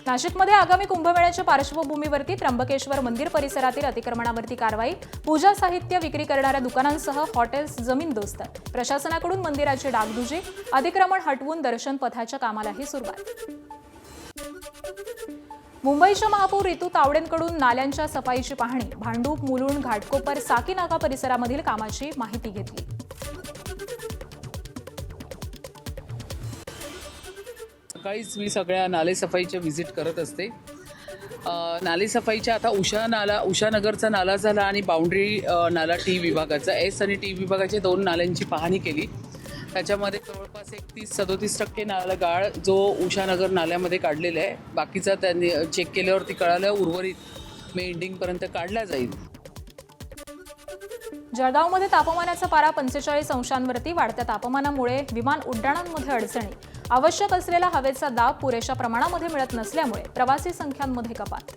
नाशिकमध्ये आगामी कुंभमेळ्याच्या पार्श्वभूमीवरती त्र्यंबकेश्वर मंदिर परिसरातील अतिक्रमणावरती कारवाई, पूजा साहित्य विक्री करणाऱ्या दुकानांसह हॉटेल्स जमीनदोस्त, प्रशासनाकडून मंदिराची डागडुजी, अतिक्रमण हटवून दर्शन पथाच्या कामालाही सुरुवात। मुंबईच्या महापौर ऋतू तावडेंकडून नाल्यांच्या सफाईची पाहणी, भांडूप, मुलुंड, घाटकोपर, साकीनाका परिसरामधील कामाची माहिती घेतली। सकाळीच मी सगळ्या नालेसफाईच्या व्हिजिट करत असते। नालेसफाईच्या आता उषानगरचा नाला झाला आणि बाउंड्री नाला टी विभागाचा एस आणि टी विभागाच्या 2 नाल्यांची पाहणी केली। त्याच्यामध्ये जवळपास 31-37% नाला गाळ जो उषानगर नाल्यामध्ये काढलेला आहे, बाकीचा त्यांनी चेक केल्यावरती कळालं उर्वरित मे एंडिंगपर्यंत काढला जाईल। जळगावमध्ये तापमानाचा पारा 45 अंशांवरती, वाढत्या तापमानामुळे विमान उड्डाणांमध्ये अडचणी, आवश्यक असलेला हवेचा दाब पुरेशा प्रमाणामध्ये मिळत नसल्यामुळे प्रवासी संख्यांमध्ये कपात।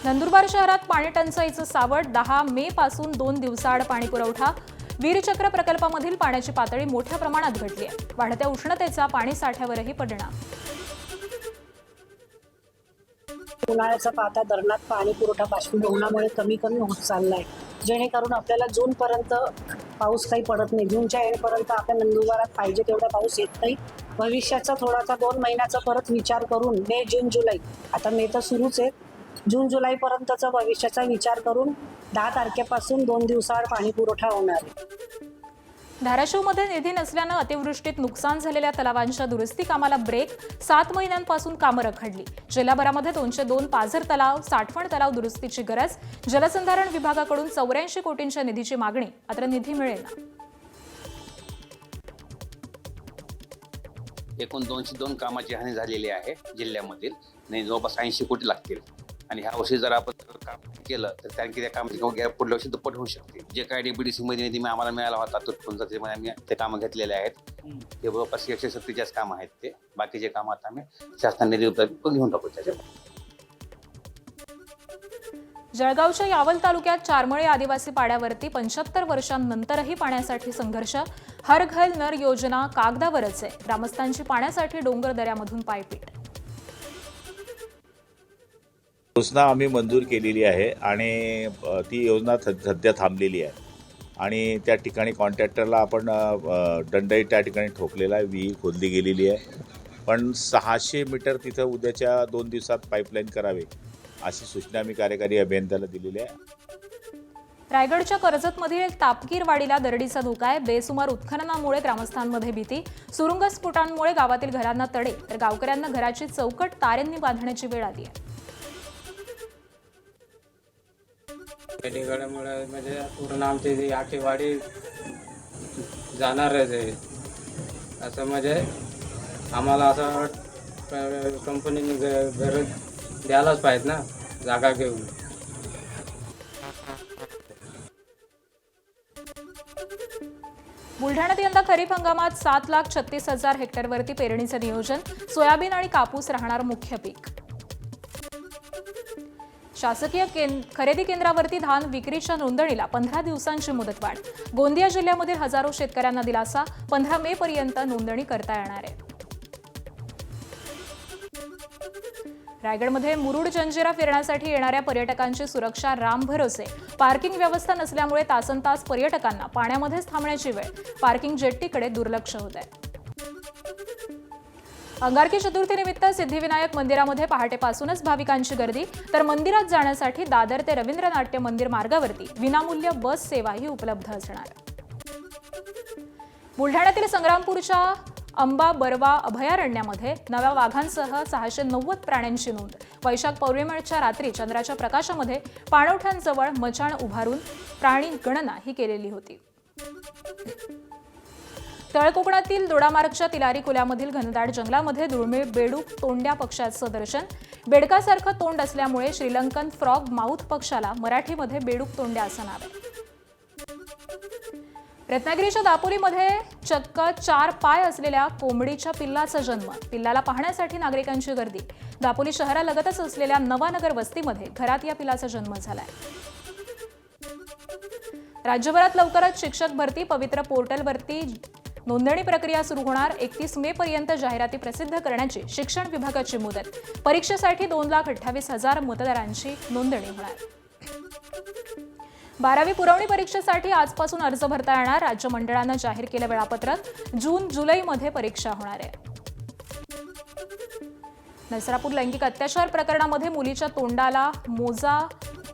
नंदुरबार शहरात पाणी टंचाईचं सावट, 10 मे पासून 2 दिवसाआड पाणी पुरवठा, वीरचक्र प्रकल्पामधील पाण्याची पातळी मोठ्या प्रमाणात घटली आहे, वाढत्या उष्णतेचा पाणी साठ्यावरही परिणाम। उन्हाळ्याचा पाहता धरणात पाणी पुरवठा बाष्पीभवनामुळे कमी होत चाललाय, जेणेकरून आपल्याला जूनपर्यंत पाऊस काही पडत नाही। जूनच्या एंडपर्यंत आपल्या नंदुरबारात पाहिजे तेवढा पाऊस येत नाही। भविष्याचा थोडासा 2 महिन्याचा परत विचार करून मे, जून, जुलै, आता मे तर सुरूच आहे, जून जुलैपर्यंतचा भविष्याचा विचार करून 10 तारखेपासून 2 दिवसाआड पाणी पुरवठा होणार आहे। धाराशिवमध्ये निधी नसल्यानं अतिवृष्टीत नुकसान झालेल्या तलावांच्या दुरुस्ती कामाला ब्रेक, 7 महिन्यांपासून कामं रखडली। जिल्हाभरामध्ये 202 पाझर तलाव, साठवण तलाव दुरुस्तीची गरज, जलसंधारण विभागाकडून 84 कोटींच्या निधीची मागणी, मात्र निधी मिळेना। एकूण 202 कामाची हानी झालेली आहे जिल्ह्यामधील, आणि जवळपास 80 कोटी लागतील। आणि ह्या वर्षी जर आपण काम केलं तर त्या कामाची पुढल्या वर्षी दुप्पट होऊ शकते। जे काय DBTC मध्ये निधी आम्हाला मिळाला होता तो आम्ही ते कामं घेतलेले आहेत, ते जवळपास 147 कामं आहेत। ते बाकीचे कामं आता आम्ही शासनाने निधी उपलब्ध घेऊन टाकू त्याच्यामध्ये। जळगावच्या यावल तालुक्यात चारमळे आदिवासी पाड्यावरती 75 वर्षांनंतरही पाण्यासाठी संघर्ष, हर घर नर योजना कागदावरच आहे, ग्रामस्थांची पाण्यासाठी डोंगर दऱ्यामधून पायपीट। योजना आम्ही मंजूर केलेली आहे आणि ती योजना सध्या थांबलेली आहे आणि त्या ठिकाणी कॉन्ट्रॅक्टरला आपण दंडही त्या ठिकाणी ठोकलेला आहे, विहीर खोदली गेलेली आहे, पण 600 मीटर तिथं उद्याच्या 2 दिवसात पाईपलाईन करावे अशी सूचना आम्ही कार्यकारी अभियंत्याला दिलेली आहे। रायगडच्या कर्जतमधील तापकीरवाडीला दरडीचा धोका आहे, बेसुमार उत्खननामुळे ग्रामस्थांमध्ये भीती, सुरुंगस्फोटांमुळे गावातील घरांना तडे, तर गावकऱ्यांना घराची चौकट तारेंनी बांधण्याची वेळ आली आहे। गडामुळे म्हणजे पूर्ण आमची जी आठीवाडी जाणारच आहे, असं म्हणजे आम्हाला असं कंपनीने घर द्यायलाच पाहिजे ना, जागा घेऊन। बुलढाण्यात यंदा खरीप हंगामात 7,36,000 हेक्टरवरती पेरणीचं नियोजन, सोयाबीन आणि कापूस राहणार मुख्य पीक। शासकीय खरेदी केंद्रावरती धान विक्रीच्या नोंदणीला 15 दिवसांची मुदतवाढ, गोंदिया जिल्ह्यामधील हजारो शेतकऱ्यांना दिलासा, 15 मे पर्यंत नोंदणी करता येणार आहे। रायगडमध्ये मुरुड जंजिरा फिरण्यासाठी येणाऱ्या पर्यटकांची सुरक्षा रामभरोसे, पार्किंग व्यवस्था नसल्यामुळे तासनतास पर्यटकांना पाण्यामध्येच थांबण्याची वेळ, पार्किंग जेट्टीकडे दुर्लक्ष होत आहे। अंगारकी चतुर्थीनिमित्त सिद्धिविनायक मंदिरामध्ये पहाटेपासूनच भाविकांची गर्दी, तर मंदिरात जाण्यासाठी दादर ते रवींद्र नाट्य मंदिर मार्गावरती विनामूल्य बस सेवाही उपलब्ध असणार। बुलढाण्यातील संग्रामपूरच्या अंबा बरवा अभयारण्यामध्ये नव्या वाघांसह 690 प्राण्यांची नोंद, वैशाख पौर्णिमेच्या रात्री चंद्राच्या प्रकाशामध्ये पाणवठ्यांजवळ मचाण उभारून प्राणी गणना ही केलेली होती। तळकोकणातील दोडामार्गच्या तिलारी कुल्यामधील घनदाट जंगलामध्ये दुर्मिळ बेडूक तोंड्या पक्षाचं दर्शन, बेडकासारखं तोंड असल्यामुळे श्रीलंकन फ्रॉग माउथ पक्षाला मराठीमध्ये बेडूक तोंड्या असं नाव आहे। रत्नागिरीच्या दापोलीमध्ये चक्क 4 पाय असलेल्या कोंबडीच्या पिल्लाचा जन्म, पिल्लाला पाहण्यासाठी नागरिकांची गर्दी, दापोली शहरालगतच असलेल्या नवानगर वस्तीमध्ये घरात या पिलाचा जन्म झालाय। राज्यभरात लवकरच शिक्षक भरती, पवित्र पोर्टलवरती नोंदणी प्रक्रिया सुरू होणार. 31 मे पर्यंत जाहिराती प्रसिद्ध करण्याची शिक्षण विभागाची मुदत. परीक्षेसाठी 2,28,000 मतदारांची नोंदणी होणार. 12वी पुरवणी परीक्षेसाठी आजपासून अर्ज भरता येणार. राज्य मंडळानं जाहीर केलं वेळापत्रक. जून-जुलैमध्ये परीक्षा होणार आहे. नसरापूर लैंगिक अत्याचार प्रकरणामध्ये मुलीच्या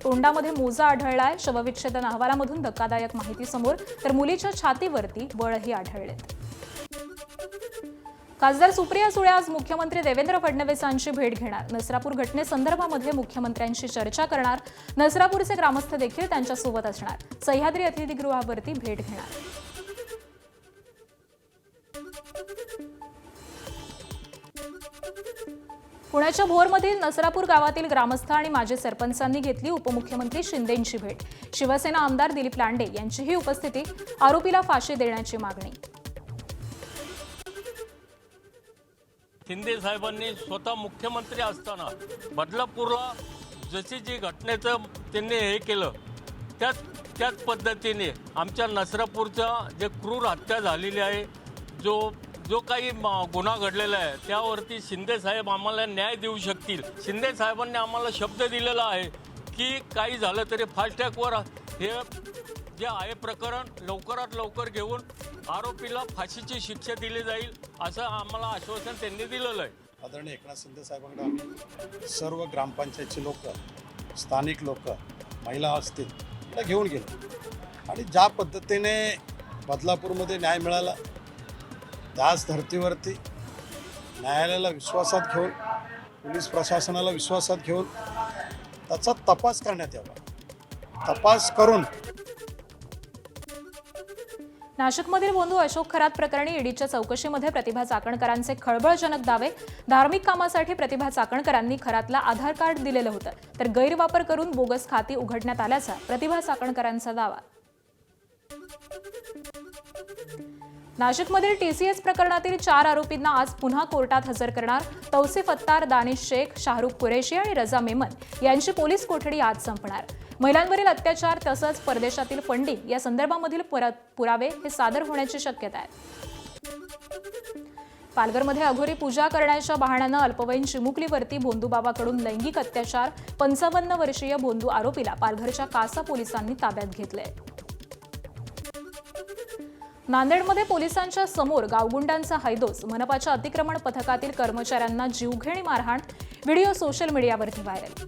तोंडामध्ये मोजा आढळलाय. शवविच्छेदन अहवालामधून धक्कादायक माहिती समोर. तर मुलीच्या छातीवरती बळही आढळले. खासदार सुप्रिया सुळे आज मुख्यमंत्री देवेंद्र फडणवीसांची भेट घेणार. नसरापूर घटनेसंदर्भामध्ये मुख्यमंत्र्यांशी चर्चा करणार. नसरापूरचे ग्रामस्थ देखील त्यांच्यासोबत असणार. सह्याद्री अतिथीगृहावरती भेट घेणार. पुण्याच्या भोरमधील नसरापूर गावातील ग्रामस्थ आणि माजी सरपंचांनी घेतली उपमुख्यमंत्री शिंदेंची भेट. शिवसेना आमदार दिलीप लांडे यांचीही उपस्थिती. आरोपीला फाशी देण्याची मागणी. शिंदे साहेबांनी स्वतः मुख्यमंत्री असताना बदलापूरला जशी जी घटनेचं त्यांनी हे केलं त्याच पद्धतीने आमच्या नसरापूरचा जे क्रूर हत्या झालेली आहे, जो काही गुन्हा घडलेला आहे त्यावरती शिंदे साहेब आम्हाला न्याय देऊ शकतील. शिंदे साहेबांनी आम्हाला शब्द दिलेला आहे की काही झालं तरी फास्टॅगवर हे जे आहे प्रकरण लवकरात लवकर घेऊन आरोपीला फाशीची शिक्षा दिली जाईल असं आम्हाला आश्वासन त्यांनी दिलेलं आहे. आदरणीय एकनाथ शिंदे साहेबांकडे आम्ही सर्व ग्रामपंचायतचे लोक, स्थानिक लोक, महिला असतील याला घेऊन गेलो आणि ज्या पद्धतीने बदलापूरमध्ये न्याय मिळाला त्याच धर्तीवरती न्यायालयाला विश्वासात घेऊन, पोलीस प्रशासनाला विश्वासात घेऊन त्याचा तपास करण्यात यावा. तपास करून नाशिकमधील बोंधू अशोक खरात प्रकरणी ईडीच्या चौकशीमध्ये प्रतिभा चाकणकरांचे खळबळजनक दावे. धार्मिक कामासाठी प्रतिभा चाकणकरांनी खरातला आधार कार्ड दिलेलं होतं, तर गैरवापर करून बोगस खाती उघडण्यात आल्याचा प्रतिभा चाकणकरांचा दावा. नाशिकमधील टीसीएस प्रकरणातील 4 आरोपींना आज पुन्हा कोर्टात हजर करणार. तौसिफ अत्तार, दानिश शेख, शाहरुख कुरेशी आणि रजा मेमन यांची पोलीस कोठडी आज संपणार. महिलांवरील अत्याचार तसंच परदेशातील फंडिंग या संदर्भामधील पुरावे हे सादर होण्याची शक्यता आहे. पालघरमध्ये अघोरी पूजा करण्याच्या बहाण्यानं अल्पवयीन चिमुकलीवरती भोंदूबाबाकडून लैंगिक अत्याचार. 55 वर्षीय भोंदू आरोपीला पालघरच्या कासा पोलिसांनी ताब्यात घेतलंय. नांदेडमध्ये पोलिसांच्या समोर गावगुंडांचा हैदोस. मनपाच्या अतिक्रमण पथकातील कर्मचाऱ्यांना जीवघेणी मारहाण. व्हिडिओ सोशल मीडियावरती व्हायरल.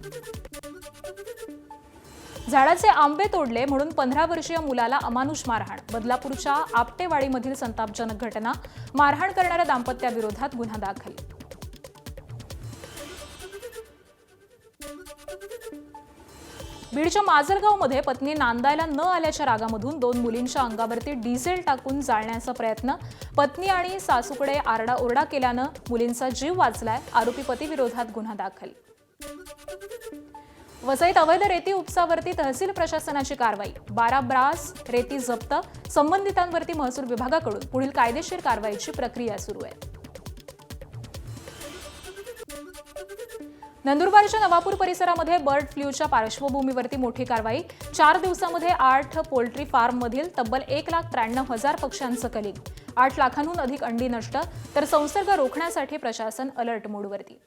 झाडाचे आंबे तोडले म्हणून 15 वर्षीय मुलाला अमानुष मारहाण. बदलापूरच्या आपटेवाडीमधील संतापजनक घटना. मारहाण करणाऱ्या दाम्पत्याविरोधात गुन्हा दाखल. बीडच्या माजलगावमध्ये पत्नी नांदायला न आल्याच्या रागामधून 2 मुलींच्या अंगावरती डिझेल टाकून जाळण्याचा प्रयत्न. पत्नी आणि सासूकडे आरडाओरडा केल्यानं मुलींचा जीव वाचलाय. आरोपी पतीविरोधात गुन्हा दाखल. वसईत अवैध रेती उपसावरती तहसील प्रशासनाची कारवाई. 12 ब्रास रेती जप्त. संबंधितांवरती महसूल विभागाकडून पुढील कायदेशीर कारवाईची प्रक्रिया सुरू आहे. नंदुरबारच्या नवापूर परिसरामध्ये बर्ड फ्लूच्या पार्श्वभूमीवरती मोठी कारवाई. 4 दिवसामध्ये 8 पोल्ट्री फार्ममधील तब्बल 1,93,000 पक्ष्यांचं कलिंग. 8 लाखांहून अधिक अंडी नष्ट. तर संसर्ग रोखण्यासाठी प्रशासन अलर्ट मोडवरती.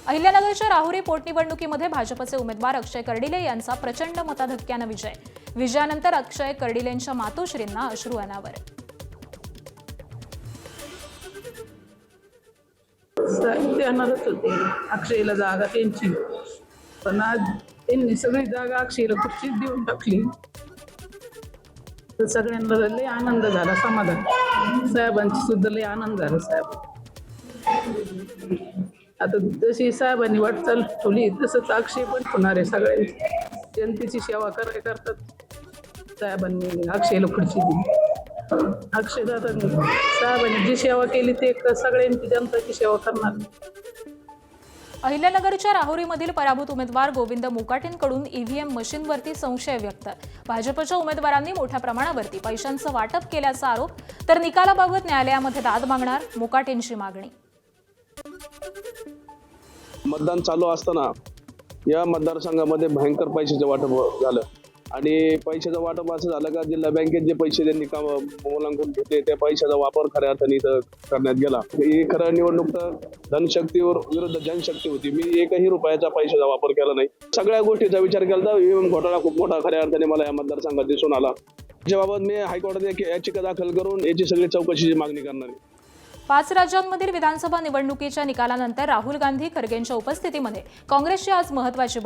अहिल्यानगरच्या राहुरी पोटनिवडणुकीमध्ये भाजपचे उमेदवार अक्षय कर्डिले यांचा प्रचंड मताधिक्यानं विजय. विजयानंतर अक्षय कर्डिलेंच्या मातोश्रींना अश्रू अनावर. देणारच होते अक्षयला जागा त्यांची, पण आज त्यांनी सगळी जागा अक्षयला खुर्चीत देऊन टाकली. तर सगळ्यांना लय आनंद झाला, समाधान. साहेबांची सुद्धा लय आनंद झाला. साहेब आता जशी साहेबांनी वाटचाल ठेवली तसंच अक्षय पण होणार आहे. सगळ्यांची जनतेची सेवा करतात साहेबांनी अक्षयला खुर्ची दिली. अक्षय दादा साहेबांनी जी सेवा केली ते सगळ्यांची जनतेची सेवा करणार. अहिल्यानगरच्या राहुरीमधील पराभूत उमेदवार गोविंद मुकाटेंकडून ईव्हीएम मशीनवरती संशय व्यक्त. भाजपच्या उमेदवारांनी मोठ्या प्रमाणावरती पैशांचं वाटप केल्याचा आरोप. तर निकालाबाबत न्यायालयामध्ये दाद मागणार. मुकाटेंची मागणी. मतदान चालू असताना या मतदारसंघामध्ये भयंकर पैशाचं वाटप झालं. आणि पैशाचं वाटप असं झालं का जिल्हा बँकेत जे पैसे त्यांनी मुलांकडून घेतले त्या पैशाचा वापर खऱ्या अर्थाने इथं करण्यात गेला. ही खरं निवडणूक तर धनशक्तीवर विरुद्ध जनशक्ती होती. मी एकही रुपयाचा पैशाचा वापर केला नाही. सगळ्या गोष्टीचा विचार केला तर ईव्हीएम घोटाळा खूप मोठा खऱ्या अर्थाने मला या मतदारसंघात दिसून आला. याबाबत मी हायकोर्टात याचिका दाखल करून याची सगळी चौकशीची मागणी करणार आहे. 5 राज्यांमधील विधानसभा निवडणुकीच्या निकालानंतर राहुल गांधी खरगेंच्या उपस्थितीमध्ये काँग्रेसची आज महत्त्वाची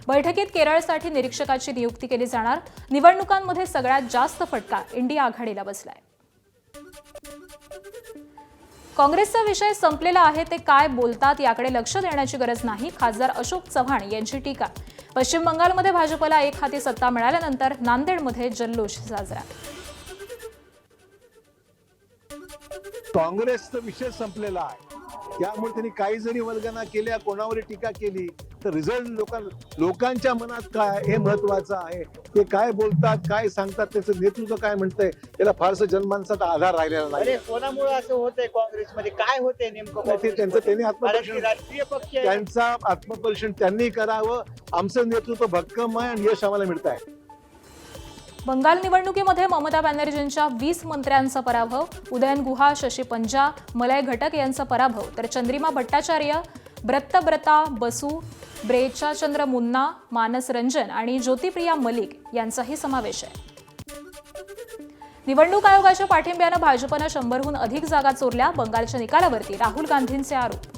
बैठकीत केरळसाठी निरीक्षकाची नियुक्ती केली जाणार. निवडणुकांमध्ये सगळ्यात जास्त फटका इंडिया आघाडीला बसलाय. काँग्रेसचा विषय संपलेला आहे, ते काय बोलतात याकडे लक्ष देण्याची गरज नाही, खासदार अशोक चव्हाण यांची टीका. पश्चिम बंगालमध्ये भाजपला एक हाती सत्ता मिळाल्यानंतर नांदेडमध्ये जल्लोष साजरा. काँग्रेसचा विषय संपलेला आहे, त्यामुळे त्यांनी काही जरी वल्गना केल्या, कोणावर टीका केली तर रिझल्ट लोकांच्या मनात काय हे महत्वाचं आहे. ते काय बोलतात, काय सांगतात, त्याचं नेतृत्व काय म्हणतंय, त्याला फारसं जनमानसाचा आधार राहिलेला नाही. कोणामुळे असं होतंय काँग्रेसमध्ये, काय होतंय नेमकं? ते त्यांनी आत्मपरीक्षण, राष्ट्रीय पक्ष त्यांचा आत्मपरीक्षण त्यांनी करावं. आमचं नेतृत्व भक्कम आहे आणि यश आम्हाला मिळत आहे. बंगाल निवडणुकीमध्ये ममता बॅनर्जींच्या 20 मंत्र्यांचा पराभव. उदयन गुहा, शशी पंजा, मलय घटक यांचा पराभव, तर चंद्रिमा भट्टाचार्य, ब्रत्तब्रता बसू, ब्रेचाचंद्र मुन्ना, मानस रंजन आणि ज्योतिप्रिया मलिक यांचाही समावेश आहे. निवडणूक आयोगाच्या पाठिंब्यानं भाजपनं 100हून अधिक जागा चोरल्या. बंगालच्या निकालावरती राहुल गांधींचे आरोप.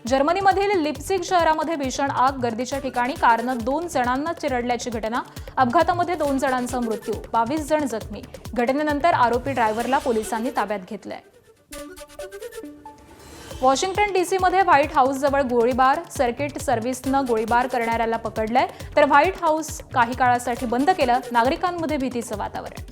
जर्मनीमधील लिप्सिग शहरामध्ये भीषण आग, गर्दीच्या ठिकाणी कारनं 2 जणांना चिरडल्याची घटना. अपघातामध्ये 2 जणांचा मृत्यू, 22 जण जखमी. घटनेनंतर आरोपी ड्रायव्हरला पोलिसांनी ताब्यात घेतलंय. वॉशिंग्टन डीसीमध्ये व्हाईट हाऊसजवळ गोळीबार, सर्किट सर्व्हिसनं गोळीबार करणाऱ्याला पकडलंय, तर व्हाईट हाऊस काही काळासाठी बंद केलं. नागरिकांमध्ये भीतीचं वातावरण.